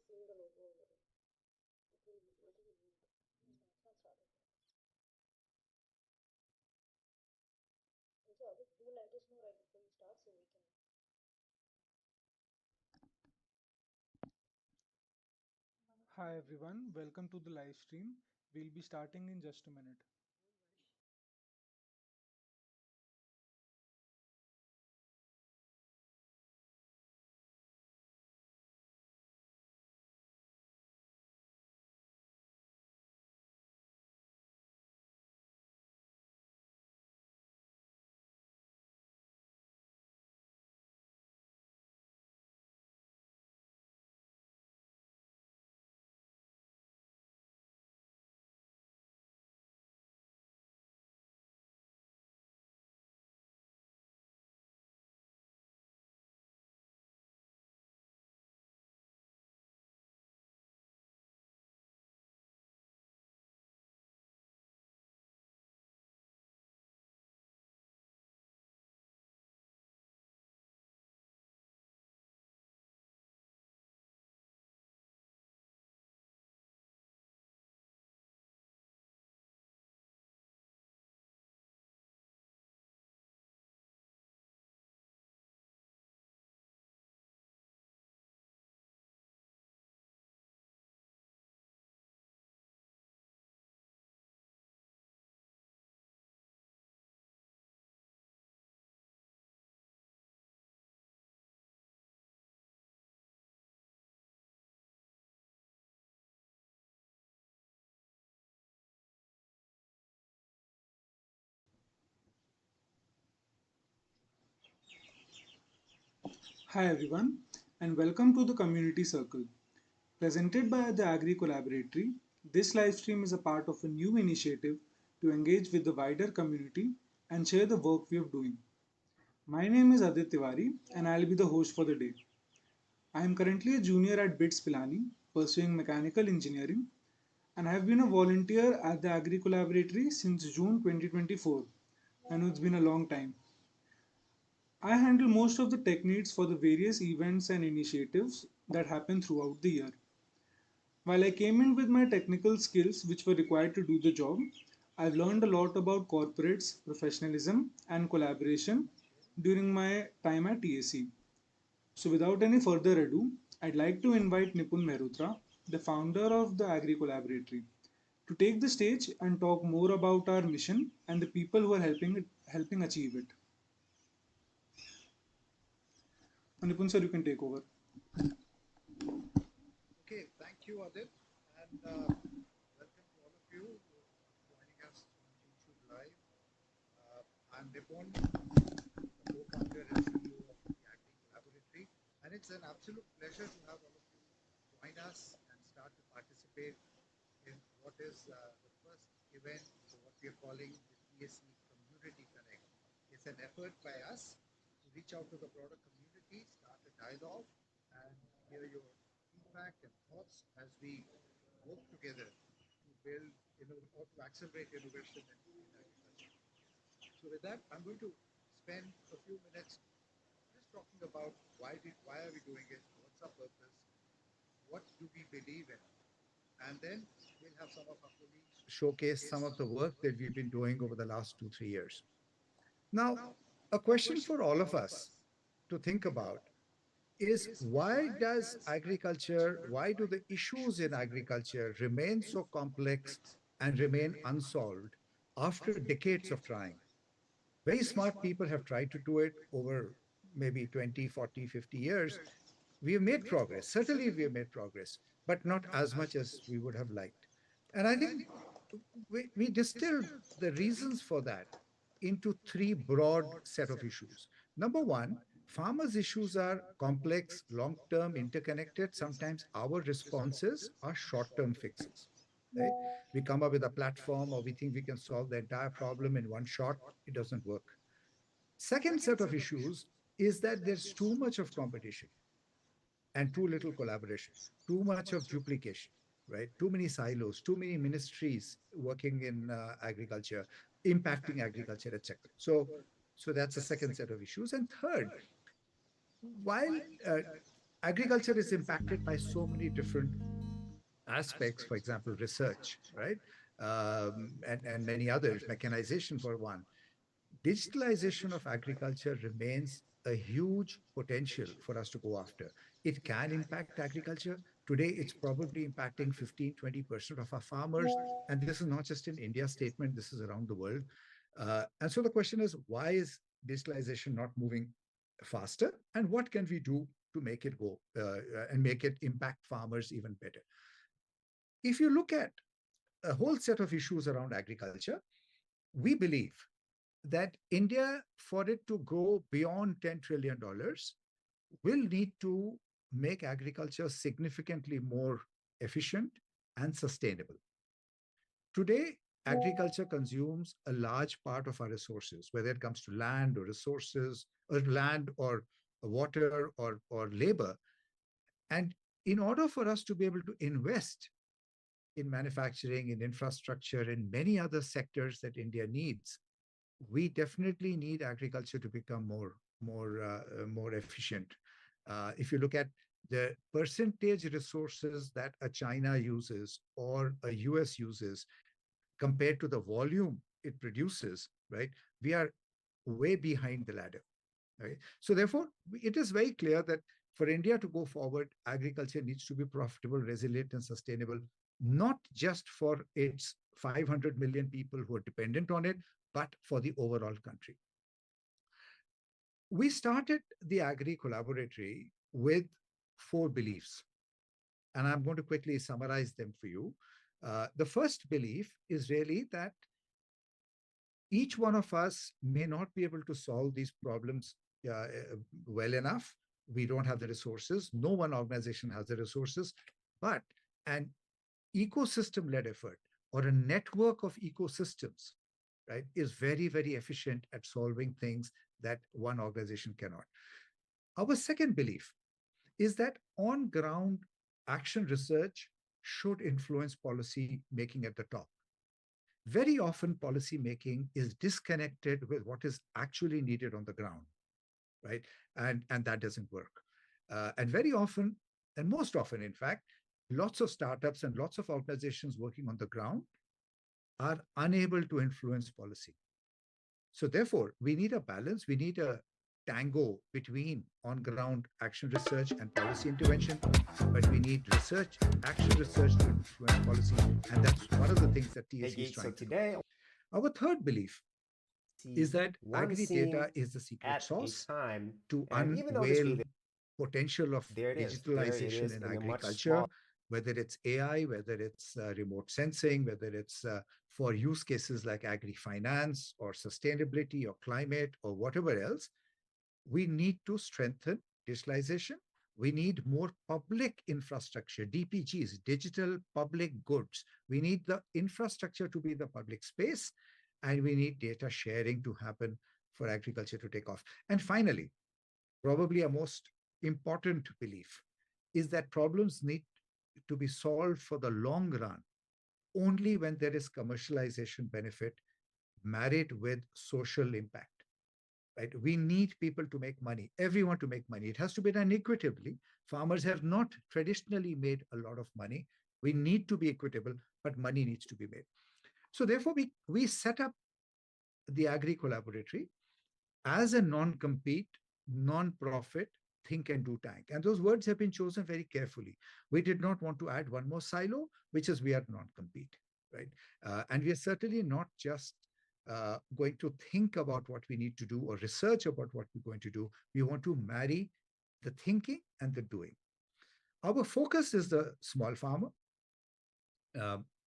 seen the logo over it. It will be. It's not started. Also, Adit, do let us know right before you start so we can. Hi everyone, welcome to the live stream. We'll be starting in just a minute. Hi everyone, and welcome to the Community Circle. Presented by the Agri Collaboratory, this live stream is a part of a new initiative to engage with the wider community and share the work we are doing. My name is Adit Tiwari, and I'll be the host for the day. I am currently a junior at BITS Pilani, pursuing mechanical engineering, and I have been a volunteer at the Agri Collaboratory since June 2024. I know it's been a long time. I handle most of the tech needs for the various events and initiatives that happen throughout the year. While I came in with my technical skills which were required to do the job, I've learned a lot about corporates, professionalism, and collaboration during my time at TAC. So, without any further ado, I'd like to invite Nipun Mehrotra, the founder of the Agri Collaboratory, to take the stage and talk more about our mission and the people who are helping achieve it. Nipun sir, you can take over. Okay, thank you, Adit, and welcome to all of you who are joining us on YouTube Live. I'm Nipon, the co-founder and CEO of the Agri Collaboratory, and it's an absolute pleasure to have all of you join us and start to participate in what is the first event, so what we are calling the TSC Community Connect. It's an effort by us to reach out to the broader community, start a dialogue, and hear your feedback and thoughts as we work together to build or to accelerate innovation in agriculture. So with that, I'm going to spend a few minutes just talking about why are we doing it, what's our purpose, what do we believe in, and then we'll have some of our colleagues showcase some of the work that we've been doing over the last 2, 3 years. Now, a question for all of us to think about is why do the issues in agriculture remain so complex and remain unsolved after decades of trying? Very smart people have tried to do it over maybe 20, 40, 50 years. We have made progress. Certainly, we have made progress, but not as much as we would have liked. And I think we distilled the reasons for that into three broad set of issues. Number one, farmers' issues are complex, long-term, interconnected. Sometimes our responses are short-term fixes. Right? We come up with a platform or we think we can solve the entire problem in one shot. It doesn't work. Second set of issues is that there's too much of competition and too little collaboration, too much of duplication, right? Too many silos, too many ministries working in agriculture, impacting agriculture, etc. So that's the second set of issues. And third, while agriculture is impacted by so many different aspects, for example, research, right? And many others, mechanization for one. Digitalization of agriculture remains a huge potential for us to go after. It can impact agriculture. Today, it's probably impacting 15-20% of our farmers. And this is not just an India statement, this is around the world. And so the question is, why is digitalization not moving faster? And what can we do to make it go and make it impact farmers even better? If you look at a whole set of issues around agriculture, we believe that India, for it to grow beyond $10 trillion, will need to make agriculture significantly more efficient and sustainable. Today, agriculture consumes a large part of our resources, whether it comes to land or resources, or land or water or labor. And in order for us to be able to invest in manufacturing, in infrastructure, in many other sectors that India needs, we definitely need agriculture to become more efficient. If you look at the percentage resources that a China uses or a US uses compared to the volume it produces, right? We are way behind the ladder, right? So therefore, it is very clear that for India to go forward, agriculture needs to be profitable, resilient, and sustainable, not just for its 500 million people who are dependent on it, but for the overall country. We started the Agri Collaboratory with 4 beliefs, and I'm going to quickly summarize them for you. The first belief is really that each one of us may not be able to solve these problems well enough. We don't have the resources. No one organization has the resources, but an ecosystem-led effort or a network of ecosystems, right, is very, very efficient at solving things that one organization cannot. Our second belief is that on-ground action research should influence policy making at the top. Very often, policy making is disconnected with what is actually needed on the ground, right? And that doesn't work. And very often, and most often, in fact, lots of startups and lots of organizations working on the ground are unable to influence policy. So therefore, we need a balance. We need a tango between on-ground action research and policy intervention, but we need action research to influence policy. And that's one of the things that TAC is trying to do. Our third belief is that agri data is the secret sauce to unveil potential of digitalization in agriculture, whether it's AI, whether it's remote sensing, whether it's for use cases like agri-finance or sustainability or climate or whatever else. We need to strengthen digitalization. We need more public infrastructure, DPGs, digital public goods. We need the infrastructure to be the public space, and we need data sharing to happen for agriculture to take off. And finally, probably a most important belief is that problems need to be solved for the long run only when there is commercialization benefit married with social impact, right? We need people to make money, everyone to make money. It has to be done equitably. Farmers have not traditionally made a lot of money. We need to be equitable, but money needs to be made. So therefore, we set up the Agri Collaboratory as a non-compete, non-profit think and do tank. And those words have been chosen very carefully. We did not want to add one more silo, which is we are non-compete, right? And we are certainly not just going to think about what we need to do or research about what we're going to do. We want to marry the thinking and the doing. Our focus is the small farmer,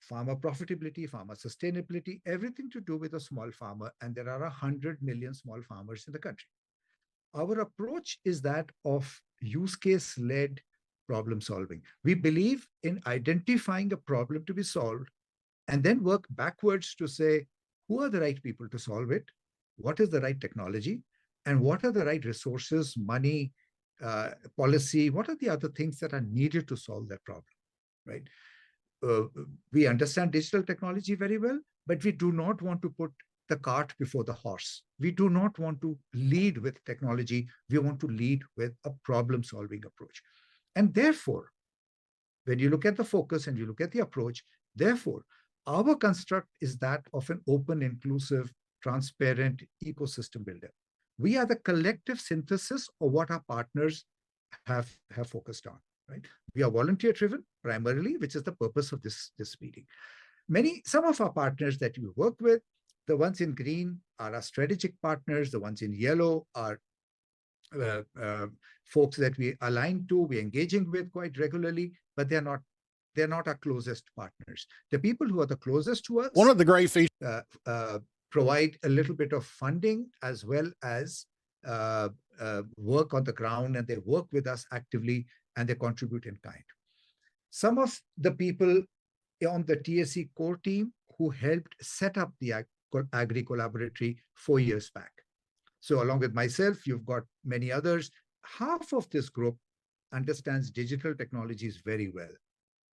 farmer profitability, farmer sustainability, everything to do with a small farmer. And there are 100 million small farmers in the country. Our approach is that of use case-led problem solving. We believe in identifying a problem to be solved and then work backwards to say, who are the right people to solve it? What is the right technology? And what are the right resources, money, policy? What are the other things that are needed to solve that problem, right? We understand digital technology very well, but we do not want to put the cart before the horse. We do not want to lead with technology. We want to lead with a problem-solving approach. And therefore, when you look at the focus and you look at the approach, therefore, our construct is that of an open, inclusive, transparent ecosystem builder. We are the collective synthesis of what our partners have focused on, right? We are volunteer driven primarily, which is the purpose of this meeting. Some of our partners that we work with, the ones in green are our strategic partners, the ones in yellow are folks that we align to, we're engaging with quite regularly, but they're not our closest partners. The people who are the closest to us, one of the great features, provide a little bit of funding as well as work on the ground, and they work with us actively and they contribute in kind. Some of the people on the TAC core team who helped set up the Agri Collaboratory 4 years back. So along with myself, you've got many others. Half of this group understands digital technologies very well,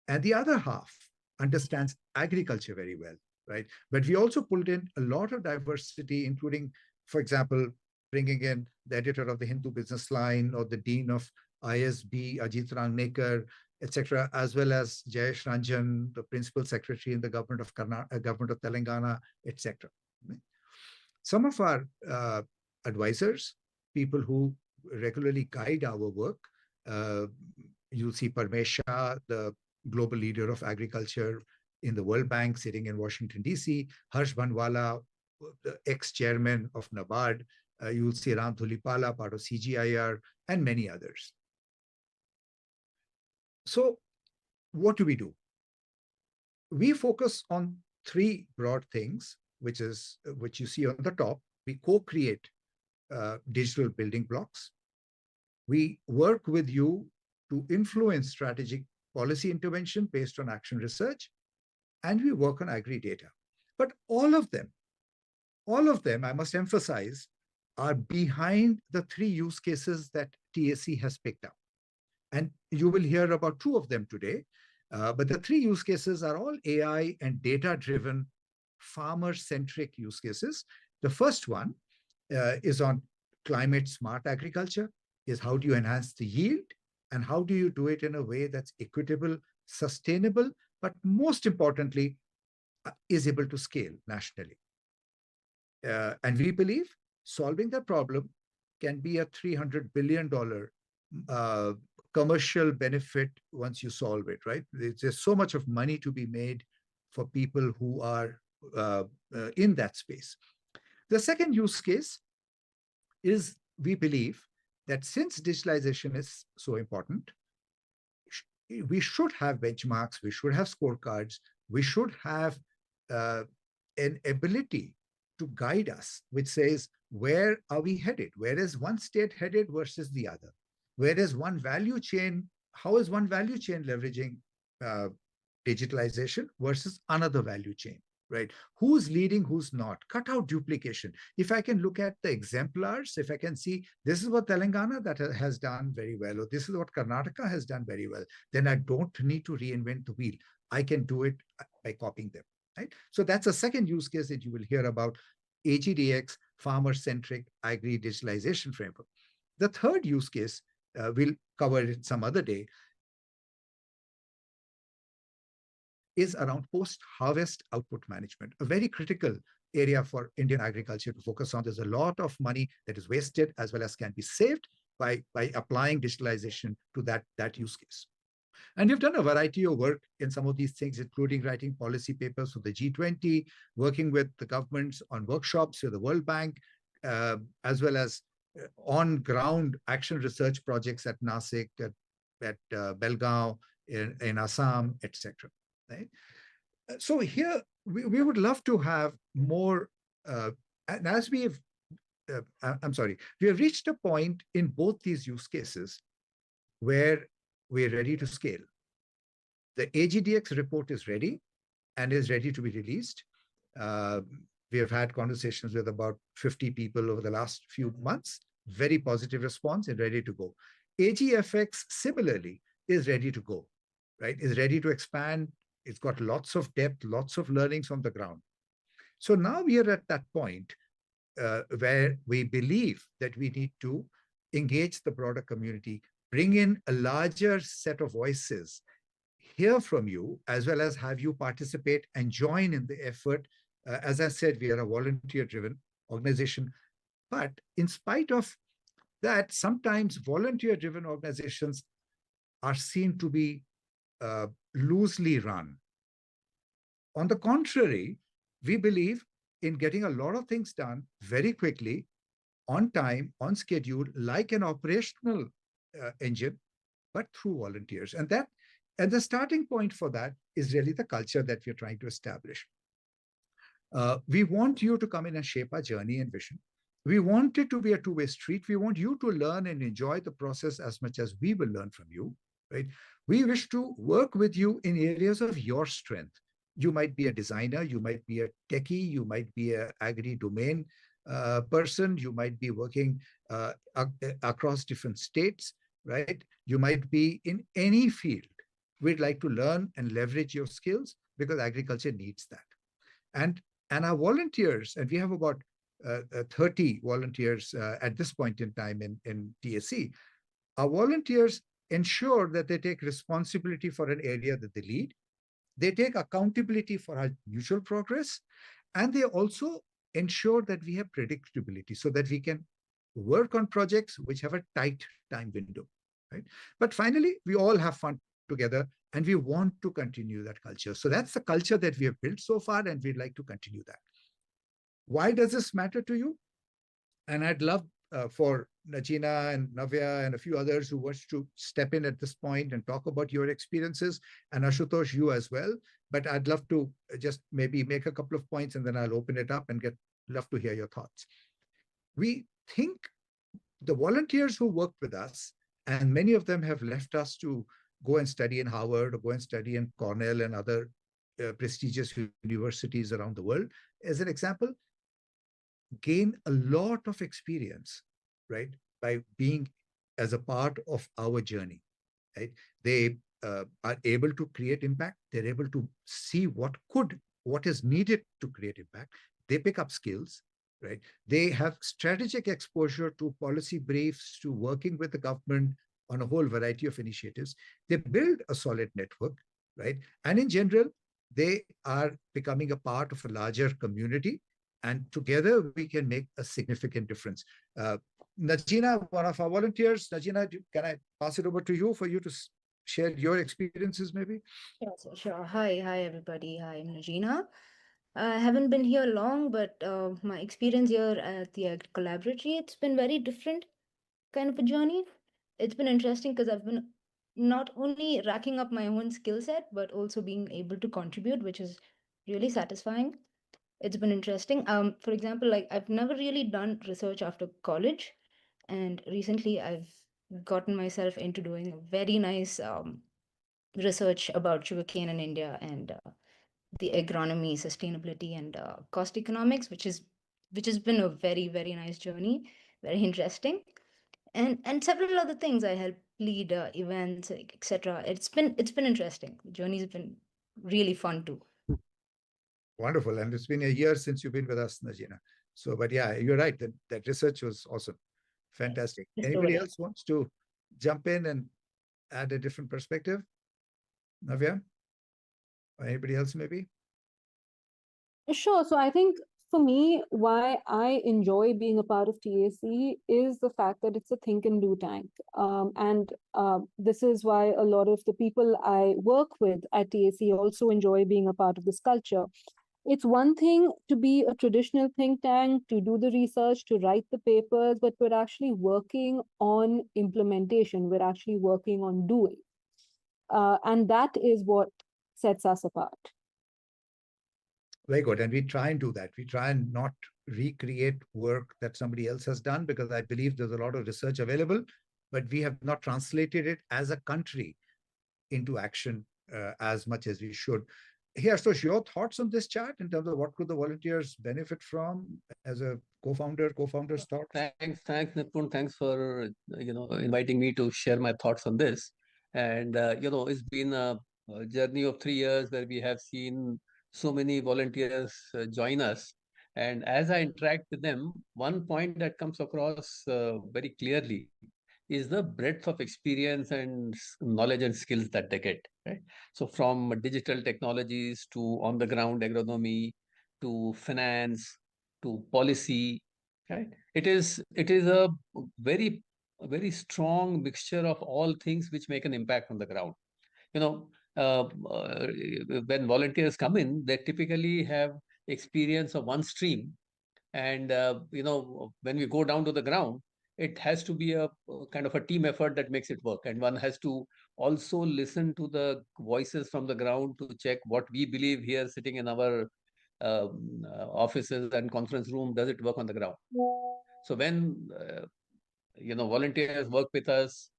and the other half understands agriculture very well, right? But we also pulled in a lot of diversity, including, for example, bringing in the editor of the Hindu Business Line or the dean of ISB, Ajit Rangnekar, etc., as well as Jayesh Ranjan, the principal secretary in the government of Telangana, etc. Some of our advisors, people who regularly guide our work, you'll see Parmesh Shah, the global leader of agriculture in the World Bank, sitting in Washington, D.C., Harsh Banwala, the ex-chairman of NABARD, you'll see Ram Dhulipala, part of CGIR, and many others. So what do? We focus on three broad things, which you see on the top. We co-create digital building blocks. We work with you to influence strategic policy intervention based on action research, and we work on agri data. But all of them, I must emphasize, are behind the three use cases that TAC has picked up. And you will hear about two of them today. But the three use cases are all AI and data-driven, farmer-centric use cases. The first one is on climate smart agriculture, is how do you enhance the yield and how do you do it in a way that's equitable, sustainable, but most importantly, is able to scale nationally. And we believe solving that problem can be a $300 billion commercial benefit once you solve it, right? There's so much of money to be made for people who are in that space. The second use case is, we believe that since digitalization is so important, we should have benchmarks, we should have scorecards, we should have an ability to guide us, which says, where are we headed? Where is one state headed versus the other? Where is one value chain? How is one value chain leveraging digitalization versus another value chain, right? Who's leading, who's not? Cut out duplication. If I can look at the exemplars, if I can see this is what Telangana that has done very well, or this is what Karnataka has done very well, then I don't need to reinvent the wheel. I can do it by copying them, right? So that's a second use case that you will hear about, AGDX, farmer-centric agri digitalization framework. The third use case, we'll cover it some other day, is around post-harvest output management, a very critical area for Indian agriculture to focus on. There's a lot of money that is wasted as well as can be saved by applying digitalization to that use case. And we've done a variety of work in some of these things, including writing policy papers for the G20, working with the governments on workshops with the World Bank, as well as on-ground action research projects at Nasik, at Belgaum, in Assam, etc. Right? So here, we would love to have more, and as we have, we have reached a point in both these use cases where we're ready to scale. The AGDX report is ready and is ready to be released. We have had conversations with about 50 people over the last few months, very positive response and ready to go. AGFX similarly is ready to go, right? Is ready to expand. It's got lots of depth, lots of learnings from the ground. So now we are at that point where we believe that we need to engage the broader community bring in a larger set of voices, hear from you, as well as have you participate and join in the effort. As I said, we are a volunteer-driven organization, but in spite of that, sometimes volunteer-driven organizations are seen to be loosely run. On the contrary, we believe in getting a lot of things done very quickly, on time, on schedule, like an operational engine, but through volunteers. And the starting point for that is really the culture that we're trying to establish. We want you to come in and shape our journey and vision. We want it to be a two-way street. We want you to learn and enjoy the process as much as we will learn from you, right? We wish to work with you in areas of your strength. You might be a designer, you might be a techie, you might be an agri-domain person, you might be working across different states, right? You might be in any field. We'd like to learn and leverage your skills because agriculture needs that. And our volunteers, and we have about 30 volunteers at this point in time in TAC, our volunteers ensure that they take responsibility for an area that they lead. They take accountability for our mutual progress, and they also ensure that we have predictability so that we can work on projects which have a tight time window, right? But finally, we all have fun together, and we want to continue that culture. So that's the culture that we have built so far, and we'd like to continue that. Why does this matter to you? And I'd love for Najina and Navya and a few others who wish to step in at this point and talk about your experiences, and Ashutosh, you as well. But I'd love to just maybe make a couple of points, and then I'll open it up and love to hear your thoughts. We think the volunteers who worked with us, and many of them have left us to go and study in Harvard or go and study in Cornell and other prestigious universities around the world, as an example, gain a lot of experience, right, by being as a part of our journey, right? They are able to create impact. They're able to see what is needed to create impact. They pick up skills, right? They have strategic exposure to policy briefs, to working with the government on a whole variety of initiatives. They build a solid network, right? And in general, they are becoming a part of a larger community, and together we can make a significant difference. Najina, one of our volunteers, Najina, can I pass it over to you for you to share your experiences maybe? Sure, sure. Hi, everybody. Hi, I'm Regina. I haven't been here long, but my experience here at the Agri Collaboratory, it's been very different kind of a journey. It's been interesting because I've been not only racking up my own skill set, but also being able to contribute, which is really satisfying. It's been interesting. For example, like I've never really done research after college, and recently I've gotten myself into doing a very nice research about sugarcane in India and the agronomy, sustainability, and cost economics, which has been a very nice journey, very interesting, and several other things. I help lead events, etc. It's been interesting. The journey's been really fun too. Wonderful. And it's been a year since you've been with us, Najina. So, but yeah, you're right. That research was awesome. Fantastic. Just over Anybody here. else wants to jump in and add a different perspective? Navya? Or anybody else maybe? Sure. So I think for me, why I enjoy being a part of TAC is the fact that it's a think and do tank. And this is why a lot of the people I work with at TAC also enjoy being a part of this culture. It's one thing to be a traditional think tank, to do the research, to write the papers, but we're actually working on implementation. We're actually working on doing. And that is what sets us apart. Very good. And we try and do that. We try and not recreate work that somebody else has done, because I believe there's a lot of research available, but we have not translated it as a country into action as much as we should. Here, so your thoughts on this chart in terms of what could the volunteers benefit from as a co-founder's thoughts? Thanks, Nipun. Thanks for inviting me to share my thoughts on this. And it's been a journey of 3 years where we have seen so many volunteers join us. And as I interact with them, one point that comes across very clearly is the breadth of experience and knowledge and skills that they get, right? So from digital technologies to on the ground agronomy to finance to policy, right? It is a very strong mixture of all things which make an impact on the ground. You know, when volunteers come in, they typically have experience of one stream, and when we go down to the ground, it has to be a kind of a team effort that makes it work, and one has to also listen to the voices from the ground to check what we believe here sitting in our offices and conference room, does it work on the ground? So when volunteers work with us,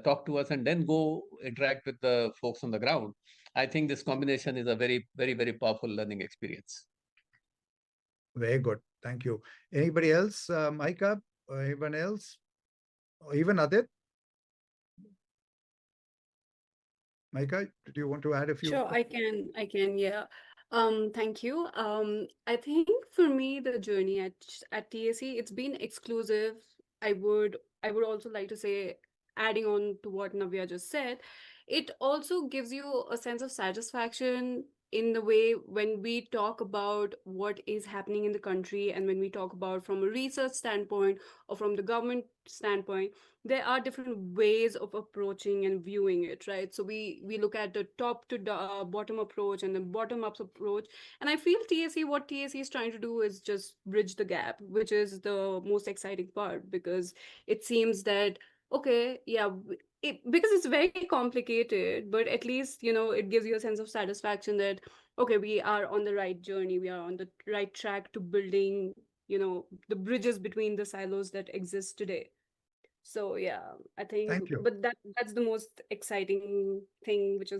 talk to us, and then go interact with the folks on the ground, I think this combination is a very, very, very powerful learning experience. Very good. Thank you. Anybody else? Micah? Or anyone else? Or even Adit? Micah, do you want to add a few? Sure, I can, yeah. Thank you. I think for me, the journey at TAC, it's been exclusive. I would also like to say, adding on to what Navya just said, it also gives you a sense of satisfaction in the way when we talk about what is happening in the country, and when we talk about from a research standpoint or from the government standpoint, there are different ways of approaching and viewing it, right? So we look at the top to bottom approach and the bottom up approach, and I feel what TAC is trying to do is just bridge the gap, which is the most exciting part, because it seems that okay, yeah, because it's very complicated, but at least it gives you a sense of satisfaction that okay, we are on the right journey, we are on the right track to building the bridges between the silos that exist today. So yeah, I think, Thank you. but that's the most exciting thing, which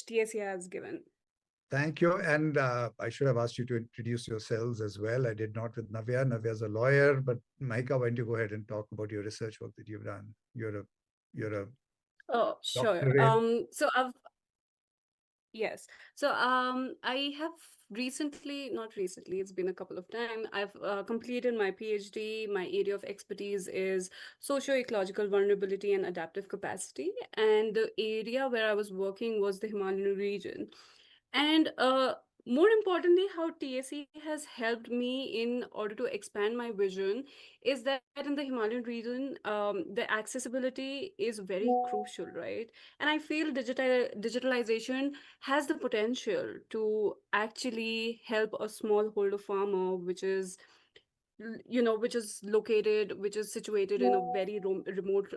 TSC has given. Thank you. And I should have asked you to introduce yourselves as well. I did not with Navya. Navya's a lawyer, but Micah, why don't you go ahead and talk about your research work that you've done? You're a Oh, sure. doctorate. Yes. So I have not recently, it's been a couple of time. I've completed my PhD. My area of expertise is socio-ecological vulnerability and adaptive capacity. And the area where I was working was the Himalayan region. And more importantly, how TSC has helped me in order to expand my vision is that in the Himalayan region, the accessibility is very crucial, right? And I feel digitalization has the potential to actually help a smallholder farmer, which is situated in a very remote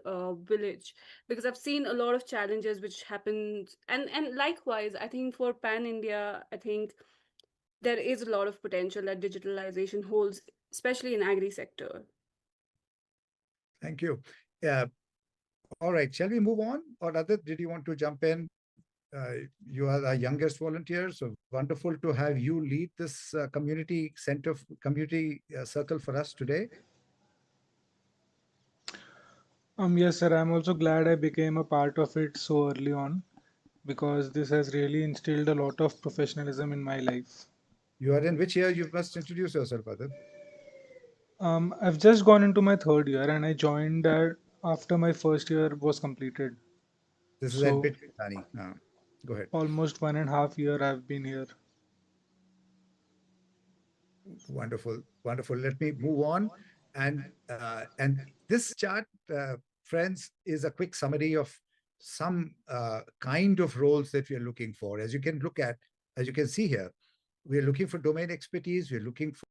village, because I've seen a lot of challenges which happen, and likewise, I think for pan India, I think there is a lot of potential that digitalization holds, especially in agri sector. Thank you. All right. Shall we move on? Or Adit, did you want to jump in? You are the youngest volunteer, so wonderful to have you lead this community circle for us today. Yes, sir. I'm also glad I became a part of it so early on because this has really instilled a lot of professionalism in my life. You are in which year? You must introduce yourself, Adit. I've just gone into my third year and I joined after my first year was completed. This is at So Bit. Go ahead. almost 1.5 years I've been here. Wonderful, wonderful. Let me move on, and this chart, friends, is a quick summary of some kind of roles that we are looking for. As you can see here, we are looking for domain expertise. We're looking for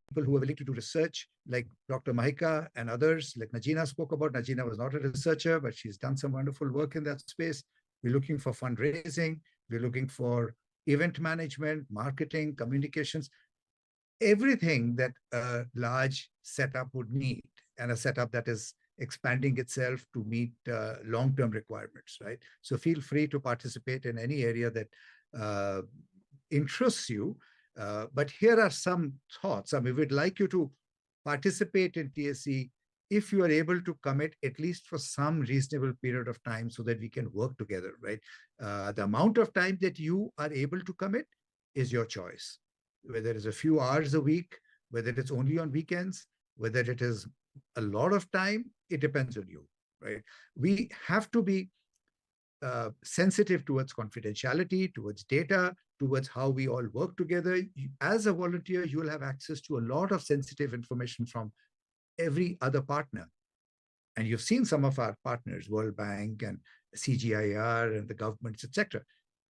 people who are willing to do research, like Dr. Mahika and others, like Najina spoke about. Najina was not a researcher, but she's done some wonderful work in that space. We're looking for fundraising. We're looking for event management, marketing, communications, everything that a large setup would need, and a setup that is expanding itself to meet long-term requirements, right? So feel free to participate in any area that interests you. But here are some thoughts. I mean, we'd like you to participate in TSC if you are able to commit at least for some reasonable period of time so that we can work together, right? The amount of time that you are able to commit is your choice, whether it's a few hours a week, whether it's only on weekends, whether it is a lot of time, it depends on you, right? We have to be sensitive towards confidentiality, towards data, towards how we all work together. As a volunteer, you will have access to a lot of sensitive information from every other partner. And you've seen some of our partners, World Bank and CGIAR and the governments, etc.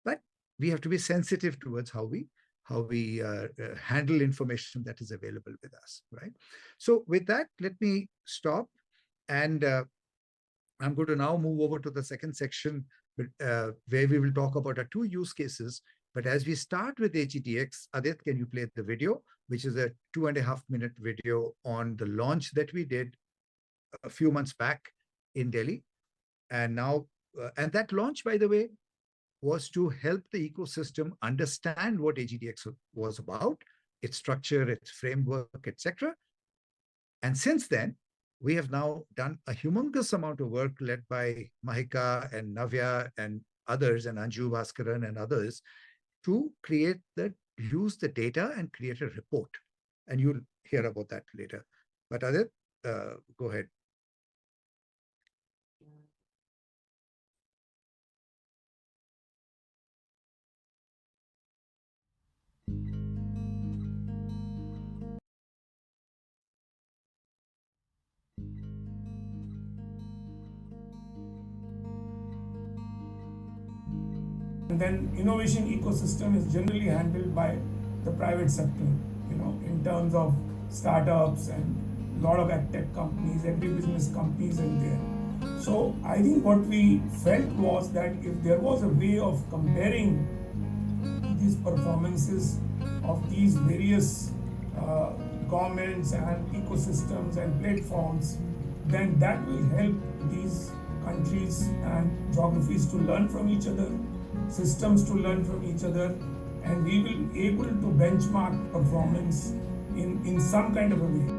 But we have to be sensitive towards how we handle information that is available with us, right? So with that, let me stop, and I'm going to now move over to the second section, where we will talk about our two use cases. But as we start with AGDX, Adit, can you play the video, which is a 2.5-minute video on the launch that we did a few months back in Delhi. And now, and that launch, by the way, was to help the ecosystem understand what AGDX was about, its structure, its framework, etc. And since then, we have now done a humongous amount of work led by Mahika and Navya and others, and Anju Bhaskaran and others, to use the data and create a report. And you'll hear about that later. But Adit, go ahead. And then innovation ecosystem is generally handled by the private sector, in terms of startups and a lot of tech companies, agribusiness companies in there. So I think what we felt was that if there was a way of comparing these performances of these various governments and ecosystems and platforms, then that will help these countries and geographies to learn from each other, systems to learn from each other, and we will be able to benchmark performance in some kind of a way.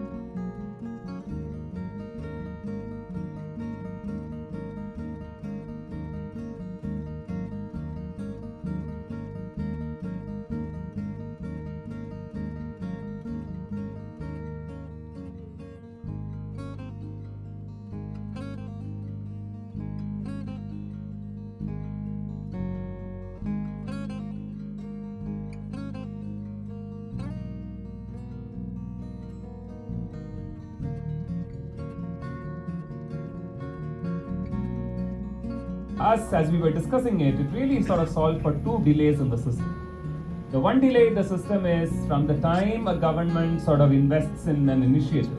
Us, as we were discussing it, it really sort of solved for two delays in the system. The one delay in the system is from the time a government sort of invests in an initiative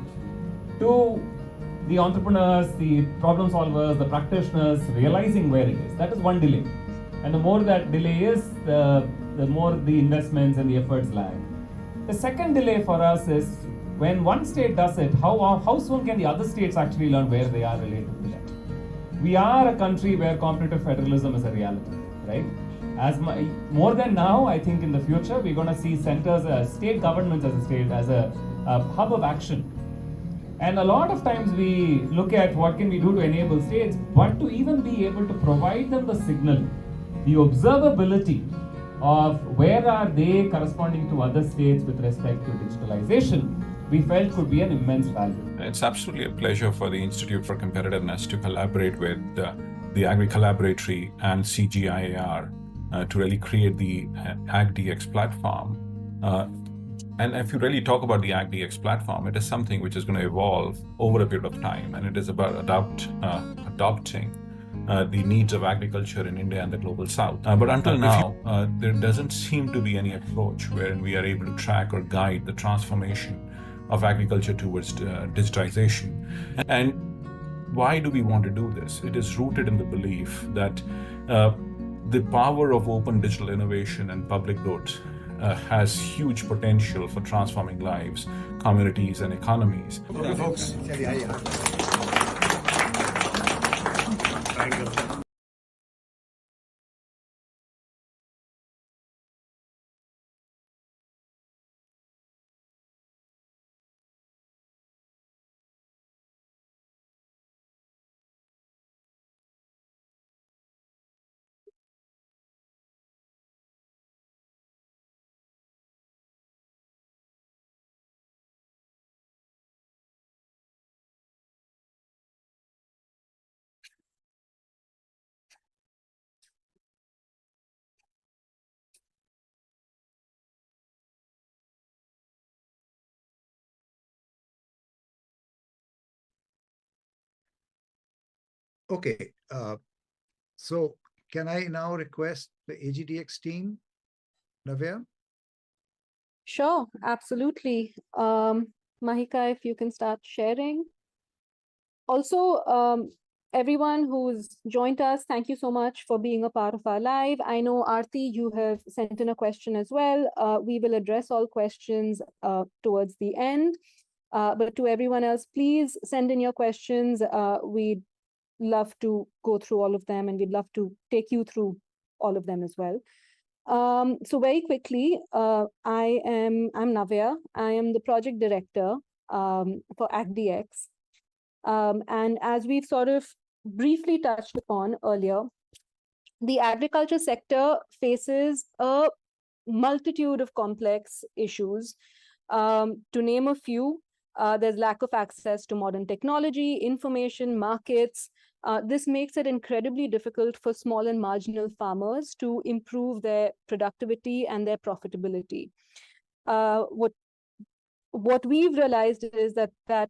to the entrepreneurs, the problem solvers, the practitioners realizing where it is. That is one delay. And the more that delay is, the more the investments and the efforts lag. The second delay for us is when one state does it, how soon can the other states actually learn where they are related to that? We are a country where competitive federalism is a reality, right? More than now, I think in the future, we're going to see centers, state governments as a hub of action. And a lot of times we look at what can we do to enable states, but to even be able to provide them the signal, the observability of where are they corresponding to other states with respect to digitalization, we felt could be an immense value. It's absolutely a pleasure for the Institute for Competitiveness to collaborate with the Agri Collaboratory and CGIAR to really create the AgDX platform. And if you really talk about the AgDX platform, it is something which is going to evolve over a period of time, and it is about adopting the needs of agriculture in India and the global south. But until now, there doesn't seem to be any approach wherein we are able to track or guide the transformation of agriculture towards digitization. And why do we want to do this? It is rooted in the belief that the power of open digital innovation and public good has huge potential for transforming lives, communities, and economies. Okay, folks. Okay, so can I now request the AGDX team, Navya? Sure, absolutely. Mahika, if you can start sharing. Also, everyone who's joined us, thank you so much for being a part of our live. I know, Aarti, you have sent in a question as well. We will address all questions towards the end. But to everyone else, please send in your questions. We'd love to go through all of them, and we'd love to take you through all of them as well. So very quickly, I'm Navya. I am the project director for AgDX. And as we've sort of briefly touched upon earlier, the agriculture sector faces a multitude of complex issues. To name a few, there's lack of access to modern technology, information, markets. This makes it incredibly difficult for small and marginal farmers to improve their productivity and their profitability. What we've realized is that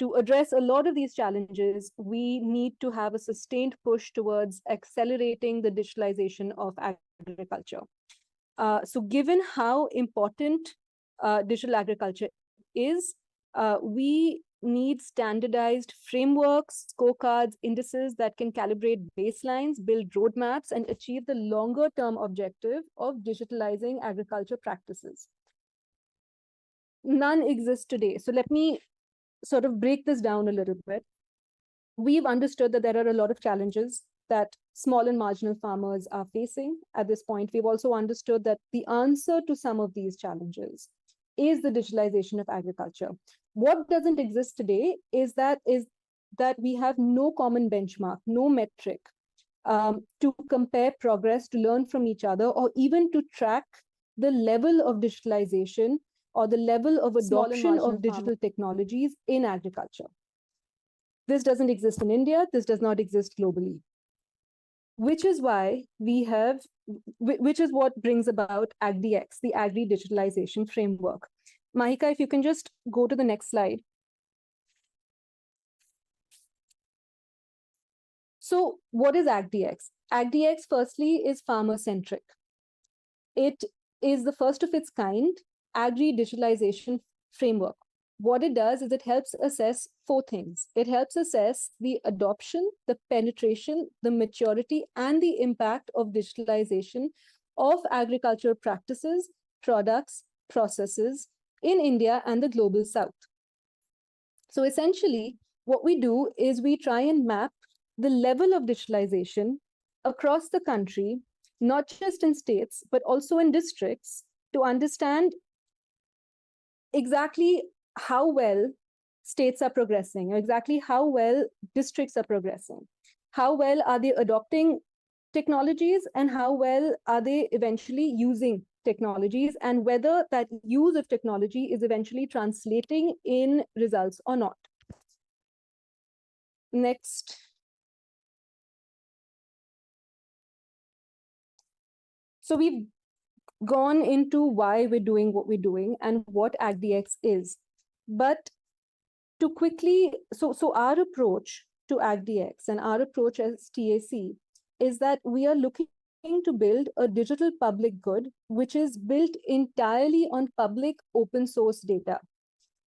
to address a lot of these challenges, we need to have a sustained push towards accelerating the digitalization of agriculture. So given how important digital agriculture is, we need standardized frameworks, scorecards, indices that can calibrate baselines, build roadmaps, and achieve the longer-term objective of digitalizing agriculture practices. None exist today. So let me sort of break this down a little bit. We've understood that there are a lot of challenges that small and marginal farmers are facing at this point. We've also understood that the answer to some of these challenges is the digitalization of agriculture. What doesn't exist today is that we have no common benchmark, no metric to compare progress, to learn from each other, or even to track the level of digitalization or the level of adoption of digital technologies in agriculture. This doesn't exist in India. This does not exist globally. Which is why which is what brings about AgDX, the Agri Digitalization Framework. Mahika, if you can just go to the next slide. So what is AgDX? AgDX, firstly, is farmer-centric. It is the first of its kind Agri Digitalization Framework. What it does is it helps assess four things. It helps assess the adoption, the penetration, the maturity, and the impact of digitalization of agricultural practices, products, processes in India and the global south. So essentially, what we do is we try and map the level of digitalization across the country, not just in states, but also in districts, to understand exactly how well states are progressing, or exactly how well districts are progressing. How well are they adopting technologies, and how well are they eventually using technologies, and whether that use of technology is eventually translating in results or not. Next. So we've gone into why we're doing what we're doing and what AgDX is. But to quickly, so our approach to AgDX and our approach as TAC is that we are looking to build a digital public good, which is built entirely on public open source data.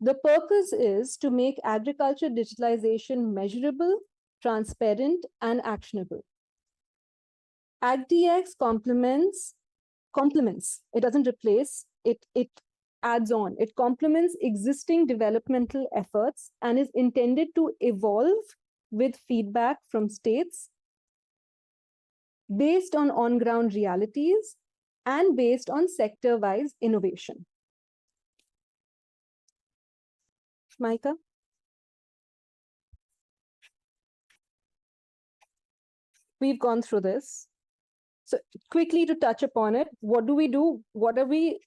The purpose is to make agriculture digitalization measurable, transparent, and actionable. AgDX complements, it doesn't replace, it adds on. It complements existing developmental efforts and is intended to evolve with feedback from states based on on-ground realities and based on sector-wise innovation. Micah? We've gone through this. So quickly to touch upon it, what do we do? What are we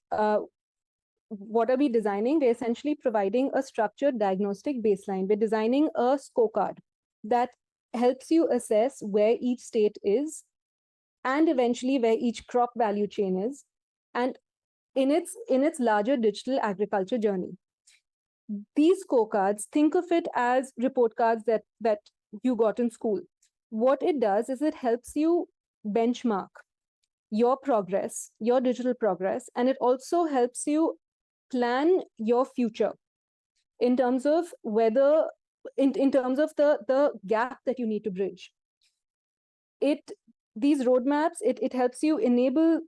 designing? We're essentially providing a structured diagnostic baseline. We're designing a scorecard that helps you assess where each state is and eventually where each crop value chain is, and in its larger digital agriculture journey. These scorecards, think of it as report cards that you got in school. what it does is it helps you benchmark your progress, your digital progress, and it also helps you plan your future in terms of whether, in terms of the gap that you need to bridge. These roadmaps, it helps you enable,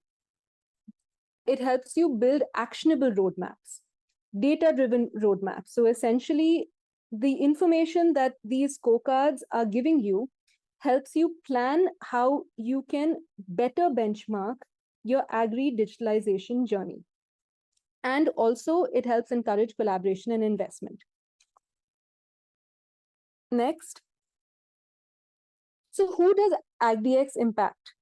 it helps you build actionable roadmaps, data-driven roadmaps. So essentially, the information that these scorecards are giving you helps you plan how you can better benchmark your agri digitalization journey. And also, it helps encourage collaboration and investment. Next. So who does AgDX impact?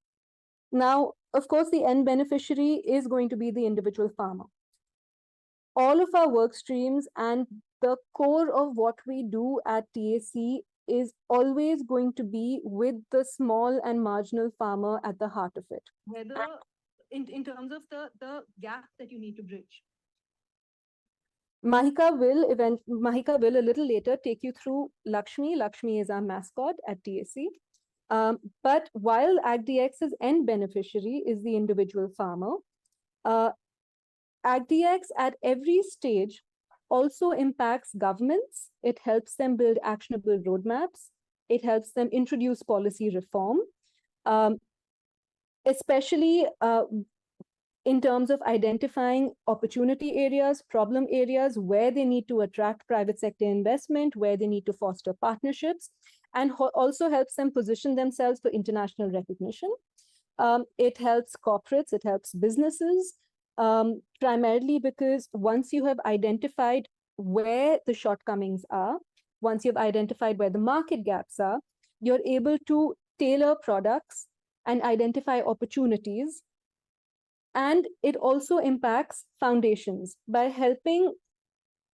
Now, of course, the end beneficiary is going to be the individual farmer. All of our work streams and the core of what we do at TAC is always going to be with the small and marginal farmer at the heart of it, whether in terms of the gap that you need to bridge. Mahika will a little later take you through Lakshmi. Lakshmi is our mascot at TAC. But while AgDX's end beneficiary is the individual farmer, AgDX at every stage also impacts governments. It helps them build actionable roadmaps. It helps them introduce policy reform, especially in terms of identifying opportunity areas, problem areas where they need to attract private sector investment, where they need to foster partnerships, and also helps them position themselves for international recognition. It helps corporates, it helps businesses, primarily because once you have identified where the shortcomings are, once you've identified where the market gaps are, you're able to tailor products and identify opportunities. And it also impacts foundations by helping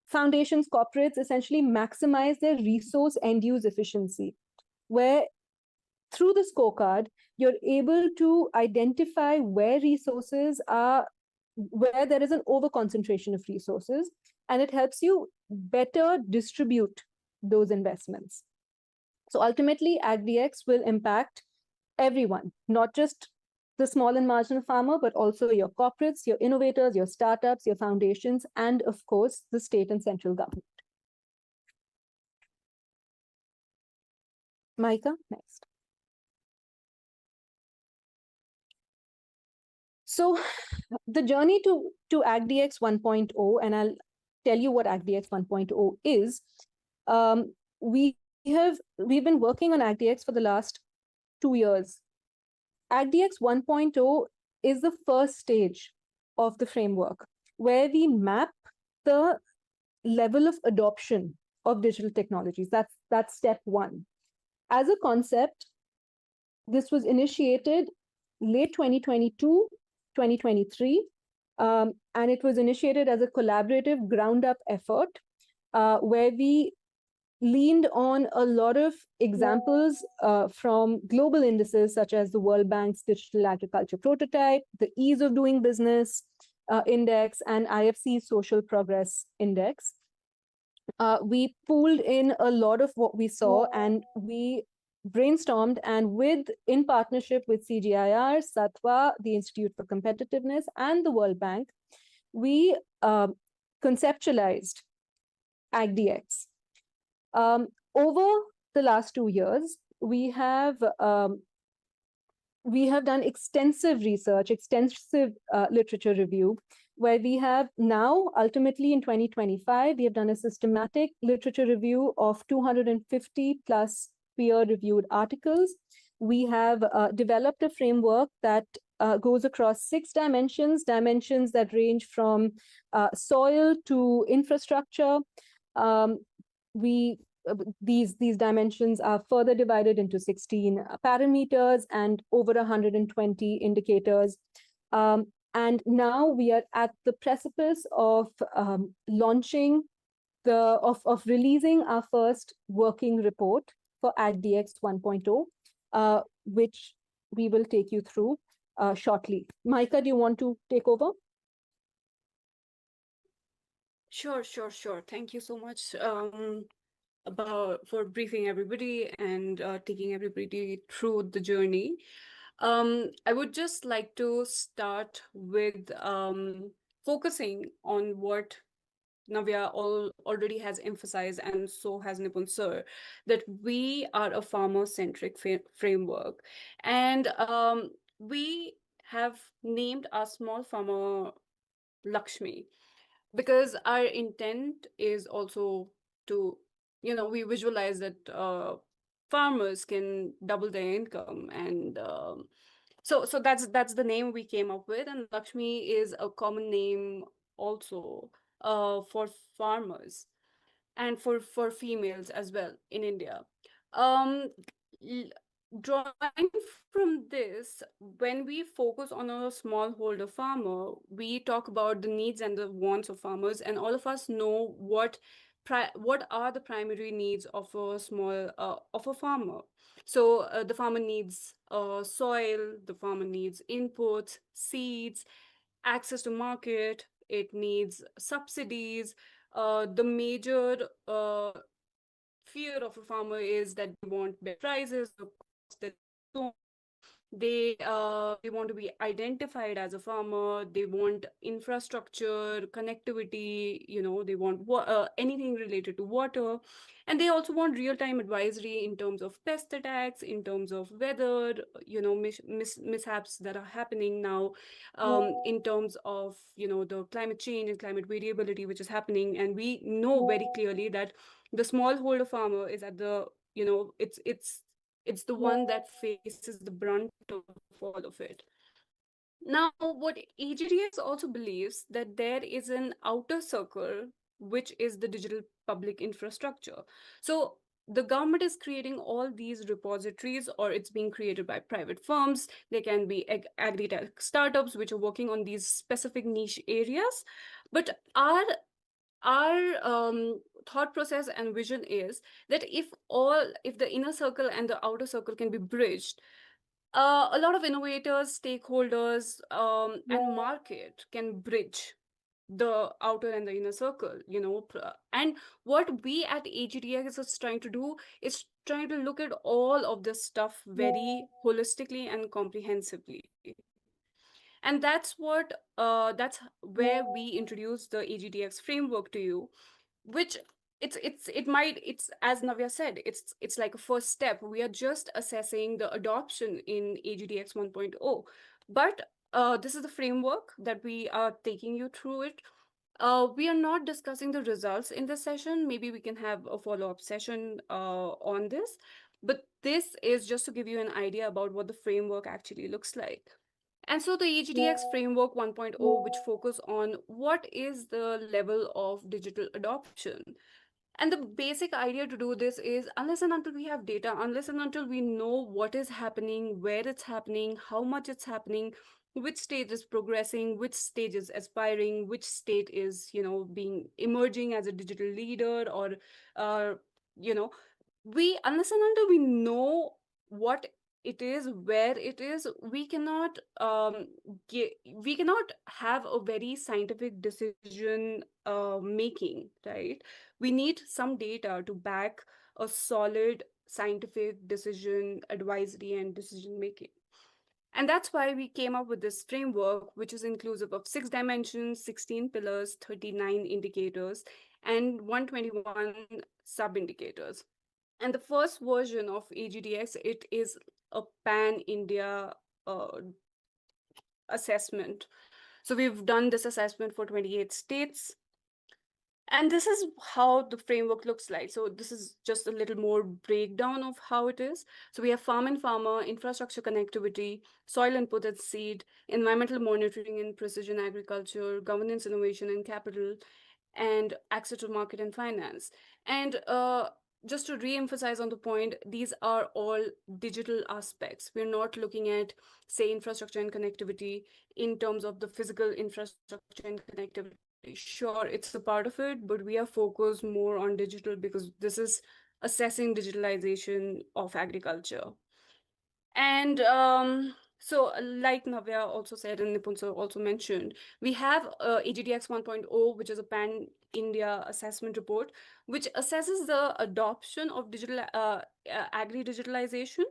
foundations, corporates essentially maximize their resource end-use efficiency, where through the scorecard, you're able to identify where resources are, where there is an over-concentration of resources, and it helps you better distribute those investments. So ultimately, AgDX will impact everyone, not just the small and marginal farmer, but also your corporates, your innovators, your startups, your foundations, and of course, the state and central government. Maika, next. So the journey to AgDX 1.0, and I'll tell you what AgDX 1.0 is. We've been working on AgDX for the last 2 years. AgDX 1.0 is the first stage of the framework where we map the level of adoption of digital technologies. That's step one. As a concept, this was initiated late 2022, 2023, and it was initiated as a collaborative ground-up effort where we leaned on a lot of examples from global indices such as the World Bank's Digital Agriculture Prototype, the Ease of Doing Business Index, and IFC's Social Progress Index. We pulled in a lot of what we saw and we brainstormed, and in partnership with CGIAR, SATWA, the Institute for Competitiveness, and the World Bank, we conceptualized AgDX. Over the last 2 years, we have done extensive research, extensive literature review, where we have now, ultimately in 2025, we have done a systematic literature review of 250 plus peer-reviewed articles. We have developed a framework that goes across 6 dimensions that range from soil to infrastructure. These dimensions are further divided into 16 parameters and over 120 indicators. And now we are at the precipice of releasing our first working report for AgDX 1.0, which we will take you through shortly. Maika, do you want to take over? Sure. Thank you so much. for briefing everybody and taking everybody through the journey. I would just like to start with focusing on what Navya already has emphasized, and so has Nipun sir, that we are a farmer-centric framework. And we have named our small farmer Lakshmi, because our intent is also to, we visualize that farmers can double their income, and so that's the name we came up with. And Lakshmi is a common name also for farmers and for females as well in India. Um, l- Drawing from this, when we focus on a smallholder farmer, we talk about the needs and the wants of farmers, and all of us know what are the primary needs of a farmer. So the farmer needs soil, the farmer needs inputs, seeds, access to market, it needs subsidies. The major fear of a farmer is that they want better prices, the cost that so they want to be identified as a farmer. They want infrastructure, connectivity. They want anything related to water, and they also want real-time advisory in terms of pest attacks, in terms of weather, mishaps that are happening now, in terms of the climate change and climate variability which is happening. And we know very clearly that the smallholder farmer is at the it's the one that faces the brunt of all of it. Now, what AGDX also believes that there is an outer circle, which is the digital public infrastructure. So the government is creating all these repositories, or it's being created by private firms. There can be agri-tech startups which are working on these specific niche areas. But our thought process and vision is that if the inner circle and the outer circle can be bridged, a lot of innovators, stakeholders, and market can bridge the outer and the inner circle, and what we at AGDX is trying to do is trying to look at all of this stuff very holistically and comprehensively. And that's where we introduce the AGDX framework to you, which it's as Navya said, it's like a first step. We are just assessing the adoption in AGDX 1.0, but this is the framework that we are taking you through it. We are not discussing the results in this session. Maybe we can have a follow-up session on this, but this is just to give you an idea about what the framework actually looks like. And so the AGDX Framework 1.0, which focus on what is the level of digital adoption. And the basic idea to do this is, unless and until we have data, unless and until we know what is happening, where it's happening, how much it's happening, which stage is progressing, which stage is aspiring, which state is, being emerging as a digital leader, or, you know, unless and until we know what it is, where it is, we cannot have a very scientific decision making, right? We need some data to back a solid scientific decision advisory and decision making. And that's why we came up with this framework, which is inclusive of 6 dimensions, 16 pillars, 39 indicators, and 121 sub indicators. And the first version of AGDX, it is a pan-India assessment. So we've done this assessment for 28 states. And this is how the framework looks like. So this is just a little more breakdown of how it is. So we have farm and farmer, infrastructure connectivity, soil input and seed, environmental monitoring and precision agriculture, governance, innovation and capital, and access to market and finance. And just to re-emphasize on the point, these are all digital aspects. We're not looking at, say, infrastructure and connectivity in terms of the physical infrastructure and connectivity. Sure, it's a part of it, but we are focused more on digital because this is assessing digitalization of agriculture. And so like Navya also said and Nipun sir also mentioned, we have AGDX 1.0, which is a India assessment report, which assesses the adoption of digital agri digitalization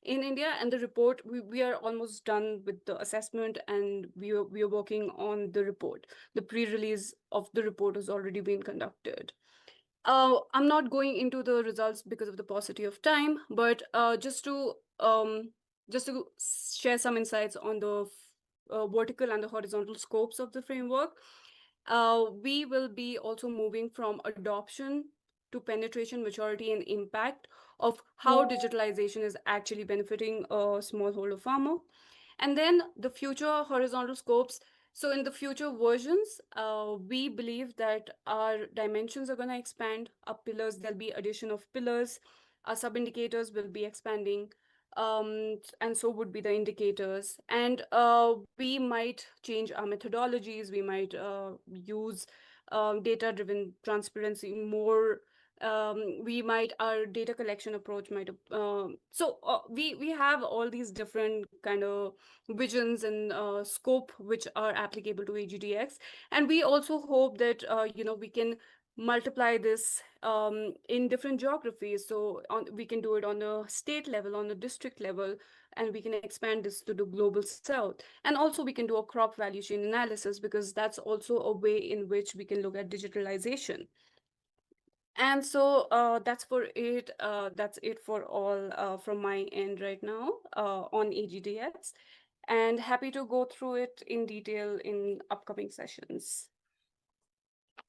in India. And the report, we are almost done with the assessment, and we are working on the report. The pre-release of the report has already been conducted. I'm not going into the results because of the paucity of time, but just to share some insights on the vertical and the horizontal scopes of the framework. We will be also moving from adoption to penetration, maturity, and impact of how digitalization is actually benefiting a smallholder farmer. And then the future horizontal scopes. So in the future versions, we believe that our dimensions are going to expand. Our pillars, there'll be addition of pillars. Our sub indicators will be expanding, and so would be the indicators. And we might change our methodologies. We might use data-driven transparency more. Our data collection approach might we have all these different kind of visions and scope which are applicable to AGDX, and we also hope that we can multiply this in different geographies. So we can do it on a state level, on a district level, and we can expand this to the global south. And also we can do a crop value chain analysis, because that's also a way in which we can look at digitalization. And so that's for it. That's it for all from my end right now on AGDX. And happy to go through it in detail in upcoming sessions.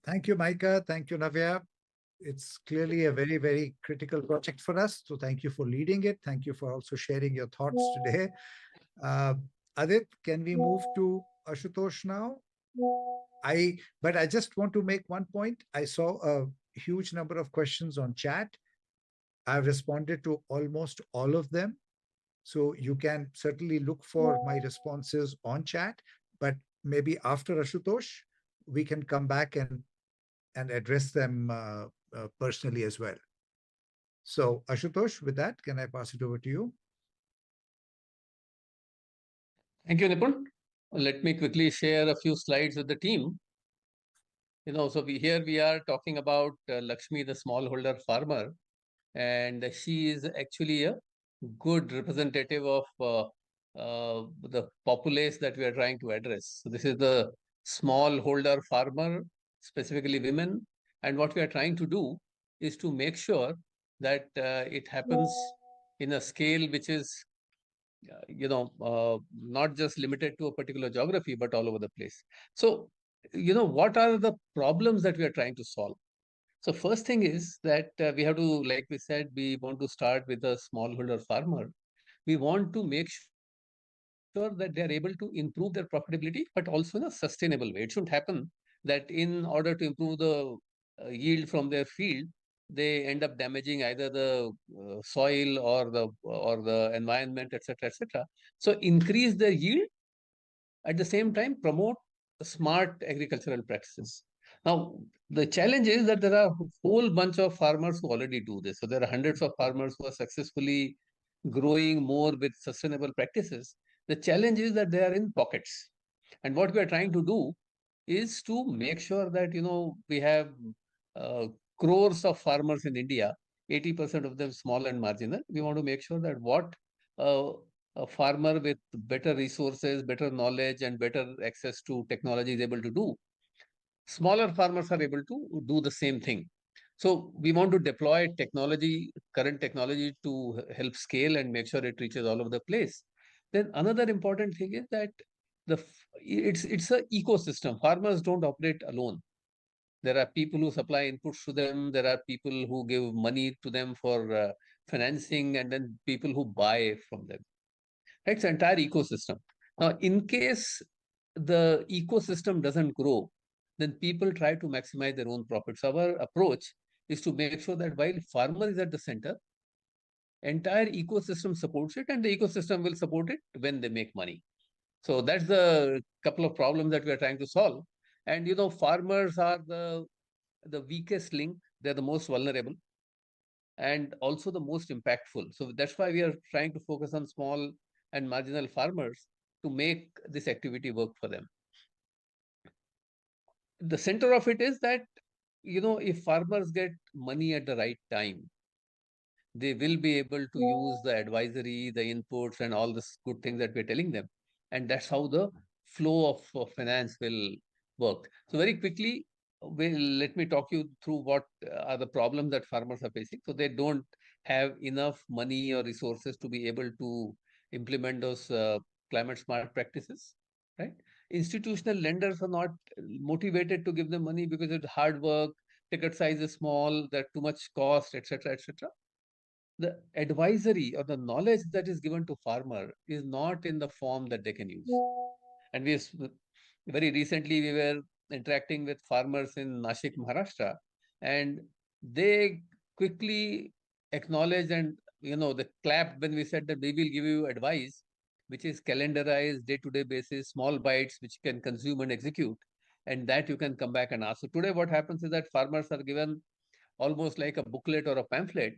Thank you, Maika. Thank you, Navya. It's clearly a very, very critical project for us. So thank you for leading it. Thank you for also sharing your thoughts today. Adit, can we move to Ashutosh now? But I just want to make one point. I saw a huge number of questions on chat. I've responded to almost all of them. So you can certainly look for my responses on chat, but maybe after Ashutosh, we can come back and address them personally as well. So Ashutosh, with that, can I pass it over to you? Thank you, Nipun. Let me quickly share a few slides with the team. So we are talking about Lakshmi, the smallholder farmer, and she is actually a good representative of the populace that we are trying to address. So this is the smallholder farmer, specifically women, and what we are trying to do is to make sure that it happens in a scale which is not just limited to a particular geography, but all over the place. So, what are the problems that we are trying to solve? So first thing is that we have to, like we said, we want to start with a smallholder farmer. We want to make sure that they are able to improve their profitability, but also in a sustainable way. It shouldn't happen that in order to improve the yield from their field, they end up damaging either the soil or the environment, etc., etc. So increase the yield, at the same time promote smart agricultural practices. Now, the challenge is that there are a whole bunch of farmers who already do this. So there are hundreds of farmers who are successfully growing more with sustainable practices. The challenge is that they are in pockets. And what we are trying to do is to make sure that, we have uh, crores of farmers in India, 80% of them small and marginal. We want to make sure that what uh, a farmer with better resources, better knowledge, and better access to technology is able to do, smaller farmers are able to do the same thing. So we want to deploy technology, current technology, to help scale and make sure it reaches all over the place. Then another important thing is that it's an ecosystem. Farmers don't operate alone. There are people who supply inputs to them. There are people who give money to them for financing, and then people who buy from them. Right? It's an entire ecosystem. Now, in case the ecosystem doesn't grow, then people try to maximize their own profits. Our approach is to make sure that while farmer is at the center, entire ecosystem supports it, and the ecosystem will support it when they make money. So that's the couple of problems that we are trying to solve. And farmers are the weakest link. They're the most vulnerable and also the most impactful. So that's why we are trying to focus on small and marginal farmers to make this activity work for them. The center of it is that if farmers get money at the right time, they will be able to use the advisory, the inputs, and all the good things that we're telling them. And that's how the flow of finance will work. So very quickly, let me talk you through what are the problems that farmers are facing. So they don't have enough money or resources to be able to implement those climate smart practices, right? Institutional lenders are not motivated to give them money because it's hard work, ticket size is small, there too much cost, etc., etc. The advisory or the knowledge that is given to farmer is not in the form that they can use. And very recently we were interacting with farmers in Nashik, Maharashtra, and they quickly acknowledged and they clapped when we said that we will give you advice which is calendarized day-to-day basis, small bites which you can consume and execute, and that you can come back and ask. So today what happens is that farmers are given almost like a booklet or a pamphlet.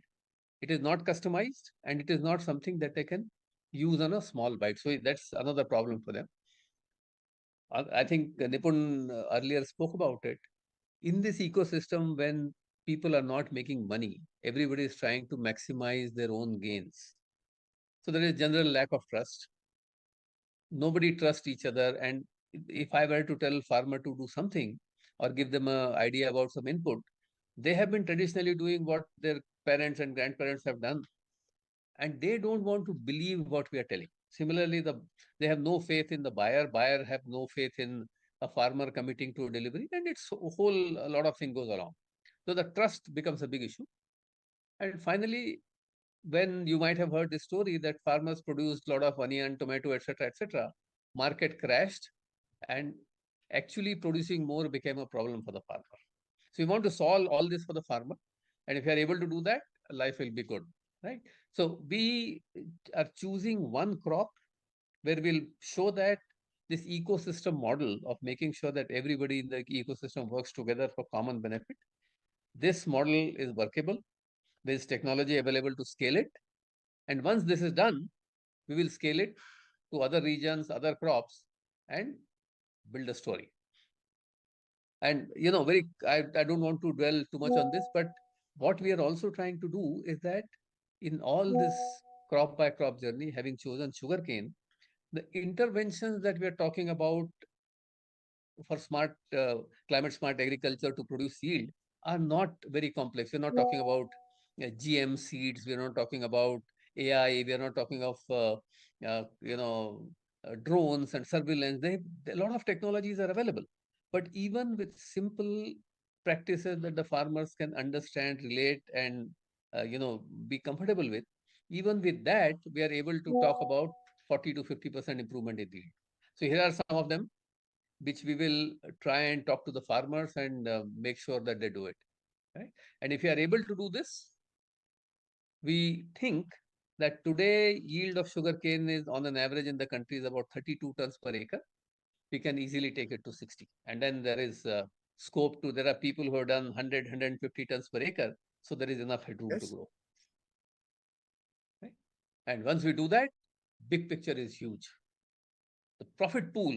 It is not customized and it is not something that they can use on a small bite. So that's another problem for them. I think Nipun earlier spoke about it. In this ecosystem, when people are not making money, everybody is trying to maximize their own gains. So there is general lack of trust. Nobody trusts each other. And if I were to tell farmer to do something or give them an idea about some input, they have been traditionally doing what their parents and grandparents have done, and they don't want to believe what we are telling. Similarly, they have no faith in the buyer have no faith in a farmer committing to a delivery, and it's a lot of things goes along. So the trust becomes a big issue. And finally, when you might have heard the story that farmers produced a lot of onion, tomato, etc., market crashed, and actually producing more became a problem for the farmer. So we want to solve all this for the farmer, and if you are able to do that, life will be good, right? So we are choosing one crop where we'll show that this ecosystem model of making sure that everybody in the ecosystem works together for common benefit. This model is workable. There is technology available to scale it. And once this is done, we will scale it to other regions, other crops, and build a story. And I don't want to dwell too much on this, but what we are also trying to do is that in all this crop by crop journey, having chosen sugarcane, the interventions that we are talking about for climate smart agriculture to produce yield are not very complex. We're not talking about GM seeds. We're not talking about AI. We're not talking of drones and surveillance. A lot of technologies are available, but even with simple practices that the farmers can understand, relate, and be comfortable with, even with that, we are able to talk about 40 to 50% improvement in yield. So here are some of them which we will try and talk to the farmers and make sure that they do it, right? And if you are able to do this, we think that today yield of sugarcane is on an average in the country is about 32 tons per acre. We can easily take it to 60. And then there is scope to, there are people who have done 100, 150 tons per acre. So there is enough headroom to grow. Right? And once we do that, big picture is huge. The profit pool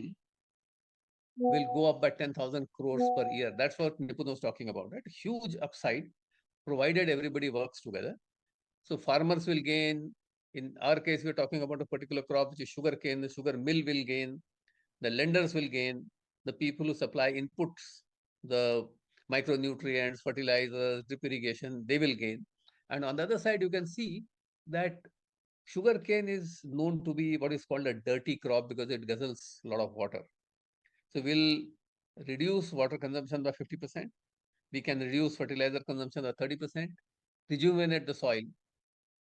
will go up by 10,000 crores per year. That's what Nipun was talking about, right? Huge upside, provided everybody works together. So farmers will gain. In our case, we're talking about a particular crop, which is sugarcane. The sugar mill will gain. The lenders will gain. The people who supply inputs, the micronutrients, fertilizers, drip irrigation, they will gain. And on the other side, you can see that sugarcane is known to be what is called a dirty crop because it guzzles a lot of water. So we'll reduce water consumption by 50%. We can reduce fertilizer consumption by 30%, rejuvenate the soil.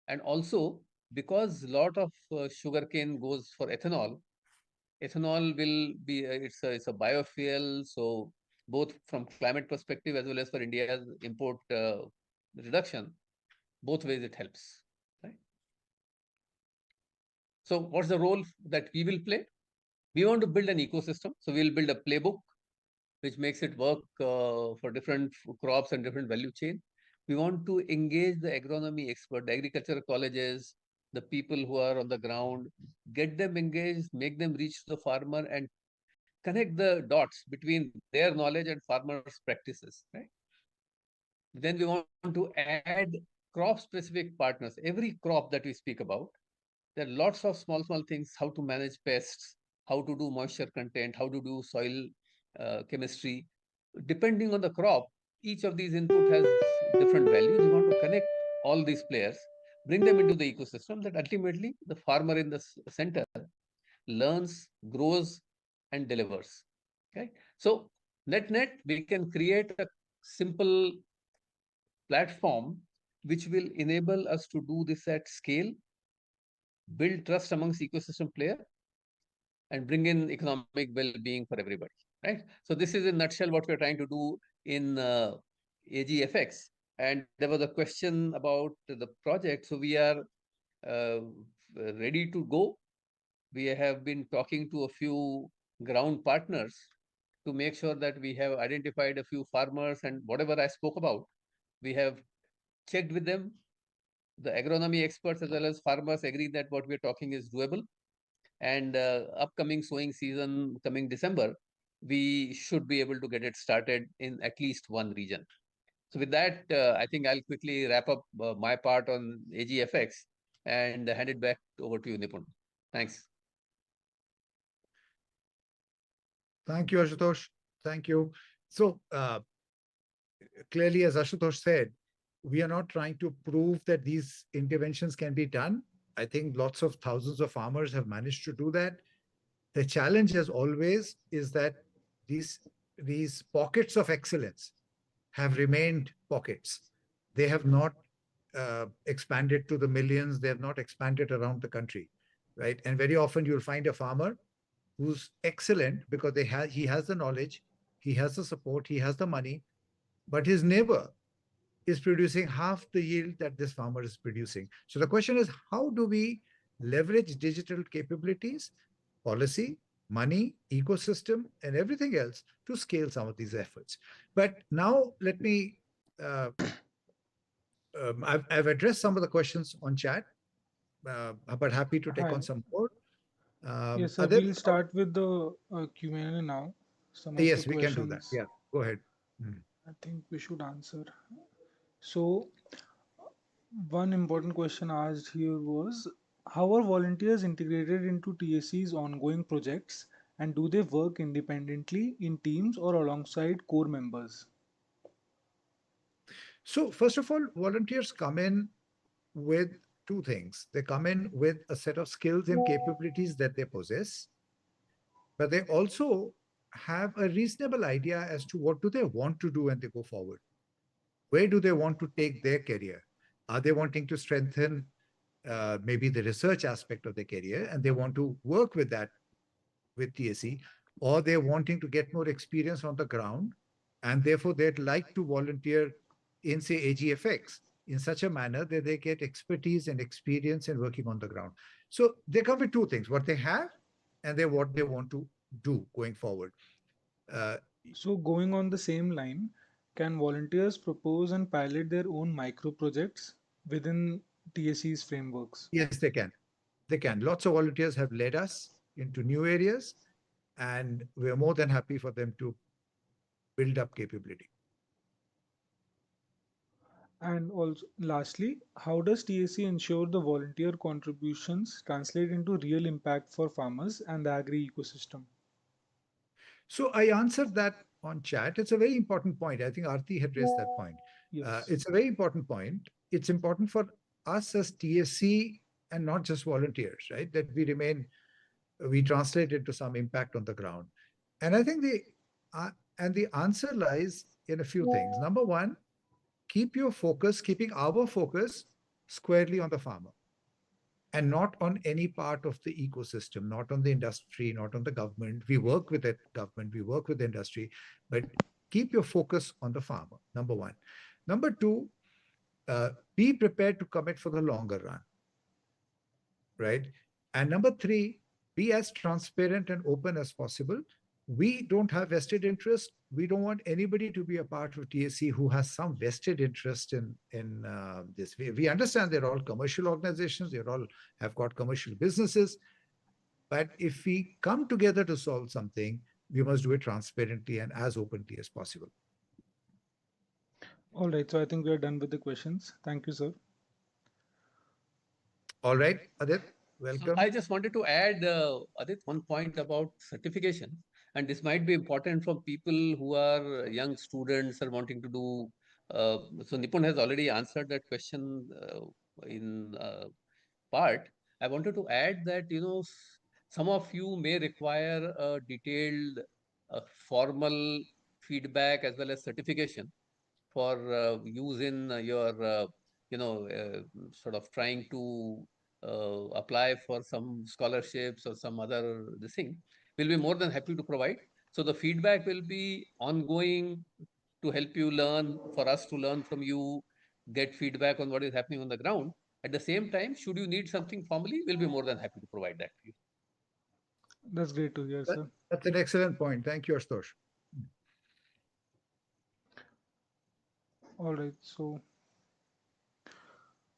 And also, because a lot of sugarcane goes for ethanol, ethanol will be, it's a biofuel. So both from climate perspective as well as for India's import reduction, both ways it helps, right? So what's the role that we will play? We want to build an ecosystem. So we'll build a playbook which makes it work for different crops and different value chain. We want to engage the agronomy expert, the agricultural colleges, the people who are on the ground, get them engaged, make them reach the farmer and connect the dots between their knowledge and farmers' practices, right? Then we want to add crop-specific partners. Every crop that we speak about, there are lots of small things, how to manage pests, how to do moisture content, how to do soil chemistry. Depending on the crop, each of these input has different values. We want to connect all these players, bring them into the ecosystem that ultimately the farmer in the center learns, grows, and delivers. Okay. So net, we can create a simple platform which will enable us to do this at scale, build trust amongst ecosystem player, and bring in economic well-being for everybody, right? So this is in nutshell what we're trying to do in AGFX. And there was a question about the project. So we are uh, ready to go. We have been talking to a few ground partners to make sure that we have identified a few farmers, and whatever I spoke about, we have checked with them. The agronomy experts as well as farmers agree that what we're talking is doable. And upcoming sowing season, coming December, we should be able to get it started in at least one region. So with that, I think I'll quickly wrap up my part on AGFX and hand it back over to you, Nipun. Thanks. Thank you, Ashutosh. Thank you. So clearly, as Ashutosh said, we are not trying to prove that these interventions can be done. I think lots of thousands of farmers have managed to do that. The challenge, as always, is that these pockets of excellence have remained pockets. They have not expanded to the millions. They have not expanded around the country, right? And very often you'll find a farmer who's excellent because he has the knowledge, he has the support, he has the money, but his neighbor is producing half the yield that this farmer is producing. So the question is, how do we leverage digital capabilities, policy, money, ecosystem, and everything else to scale some of these efforts? But now let me, I've addressed some of the questions on chat, but happy to take on some more. Yes, sir. We'll start with the Q&A now. Some of yes, the we can do that. questions Yeah, go ahead. I think we should answer. So, one important question asked here was, how are volunteers integrated into TAC's ongoing projects, and do they work independently in teams or alongside core members? So first of all, volunteers come in with two things. They come in with a set of skills and capabilities that they possess, but they also have a reasonable idea as to what do they want to do when they go forward. Where do they want to take their career? Are they wanting to strengthen maybe the research aspect of their career, and they want to work with that with TAC, or they're wanting to get more experience on the ground, and therefore they'd like to volunteer in, say, AGFX in such a manner that they get expertise and experience in working on the ground. So they come with two things: what they have, and what they want to do going forward. So, going on the same line, can volunteers propose and pilot their own micro projects within TAC's frameworks? Yes, they can. They can. Lots of volunteers have led us into new areas, and we're more than happy for them to build up capability. And also, lastly, how does TAC ensure the volunteer contributions translate into real impact for farmers and the agri ecosystem? So I answered that on chat. It's a very important point. I think Aarti had raised that point. Yes. It's a very important point. It's important for us as TSC and not just volunteers, right? That we translate into some impact on the ground. And I think the answer lies in a few things. Number one, keeping our focus squarely on the farmer and not on any part of the ecosystem, not on the industry, not on the government. We work with the government, we work with the industry, but keep your focus on the farmer, number one. Number two, be prepared to commit for the longer run, right? And number three, be as transparent and open as possible. We don't have vested interest. We don't want anybody to be a part of TSC who has some vested interest in this. We understand they're all commercial organizations. They all have got commercial businesses. But if we come together to solve something, we must do it transparently and as openly as possible. All right, so I think we are done with the questions. Thank you, sir. All right, Adit, So welcome. I just wanted to add, Adit, one point about certification, and this might be important for people who are young students or wanting to do. So Nipun has already answered that question in part. I wanted to add that some of you may require a detailed, formal feedback as well as certification for use in your sort of trying to apply for some scholarships or some other this thing. We'll be more than happy to provide. So the feedback will be ongoing to help you learn, for us to learn from you, get feedback on what is happening on the ground. At the same time, should you need something formally, we'll be more than happy to provide that to you. That's great to hear, sir. That's an excellent point. Thank you, Astosh. All right, so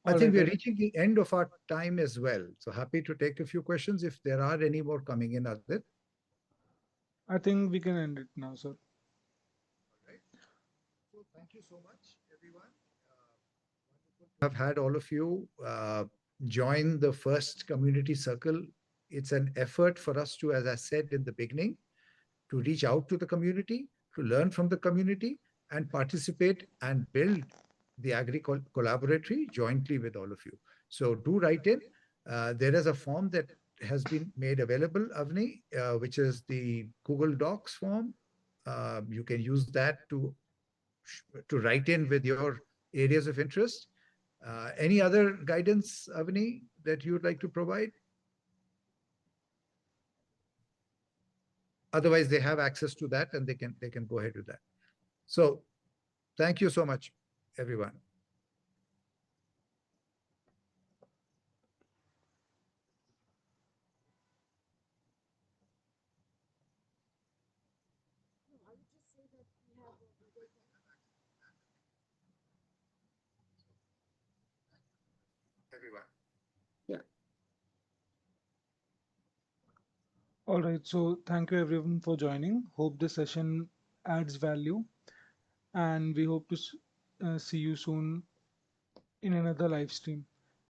I all think right, we're reaching the end of our time as well. So happy to take a few questions if there are any more coming in, Adit. I think we can end it now, sir. All right. So thank you so much, everyone. Wonderful to have had all of you join the first community circle. It's an effort for us to, as I said in the beginning, to reach out to the community, to learn from the community, and participate and build the Agri Collaboratory jointly with all of you. So do write in. There is a form that has been made available, Avni, which is the Google Docs form. You can use that to write in with your areas of interest. Any other guidance, Avni, that you would like to provide? Otherwise, they have access to that and they can go ahead with that. So thank you so much, everyone. Everyone. All right, so thank you everyone for joining. Hope this session adds value, and we hope to see you soon in another live stream.